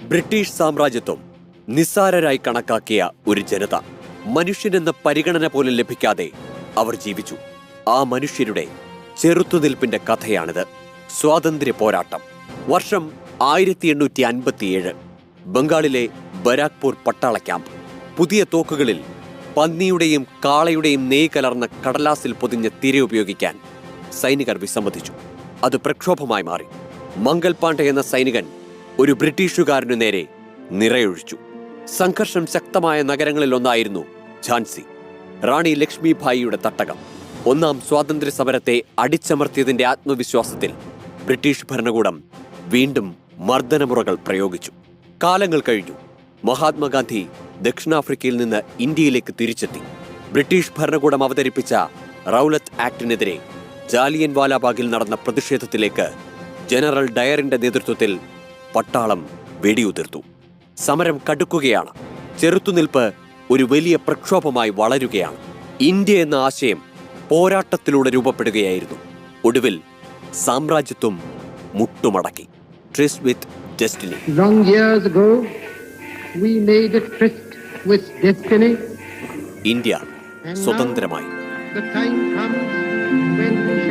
British സാമ്രാജ്യത്വം നിസ്സാരരായി കണക്കാക്കിയ ഒരു ജനത. മനുഷ്യനെന്ന പരിഗണന പോലും ലഭിക്കാതെ അവർ ജീവിച്ചു. ആ മനുഷ്യരുടെ ചെറുത്തുനിൽപ്പിന്റെ കഥയാണിത്. സ്വാതന്ത്ര്യ പോരാട്ടം. വർഷം 1857. ബംഗാളിലെ ബരാക്പൂർ പട്ടാള ക്യാമ്പ്. പുതിയ തോക്കുകളിൽ പന്നിയുടെയും കാളയുടെയും നെയ് കലർന്ന കടലാസിൽ പൊതിഞ്ഞ തിര ഉപയോഗിക്കാൻ സൈനികർ വിസമ്മതിച്ചു. അത് പ്രക്ഷോഭമായി മാറി. മംഗൽ പാണ്ഡെ എന്ന സൈനികൻ ഒരു ബ്രിട്ടീഷുകാരനു നേരെ നിറയൊഴിച്ചു. സംഘർഷം ശക്തമായ നഗരങ്ങളിലൊന്നായിരുന്നു ഝാൻസി. റാണി ലക്ഷ്മിഭായിയുടെ തട്ടകം. ഒന്നാം സ്വാതന്ത്ര്യ സമരത്തെ അടിച്ചമർത്തിയതിന്റെ ആത്മവിശ്വാസത്തിൽ ബ്രിട്ടീഷ് ഭരണകൂടം വീണ്ടും മർദ്ദനമുറകൾ പ്രയോഗിച്ചു. കാലങ്ങൾ കഴിഞ്ഞു. മഹാത്മാഗാന്ധി ദക്ഷിണാഫ്രിക്കയിൽ നിന്ന് ഇന്ത്യയിലേക്ക് തിരിച്ചെത്തി. ബ്രിട്ടീഷ് ഭരണകൂടം അവതരിപ്പിച്ച റൗലത്ത് ആക്ടിനെതിരെ ജാലിയൻ വാലാബാഗിൽ നടന്ന പ്രതിഷേധത്തിലേക്ക് ജനറൽ ഡയറിന്റെ നേതൃത്വത്തിൽ പട്ടാളം വെടിയുതിർത്തു. സമരം കടുക്കുകയാണ്. ചെറുത്തുനിൽപ്പ് ഒരു വലിയ പ്രക്ഷോഭമായി വളരുകയാണ്. ഇന്ത്യ എന്ന ആശയം പോരാട്ടത്തിലൂടെ രൂപപ്പെടുകയായിരുന്നു. ഒടുവിൽ സാമ്രാജ്യത്വം മുട്ടുമടക്കി. Tryst with destiny. Long years ago, we made a tryst with destiny. India സ്വതന്ത്രമായി. The time comes when we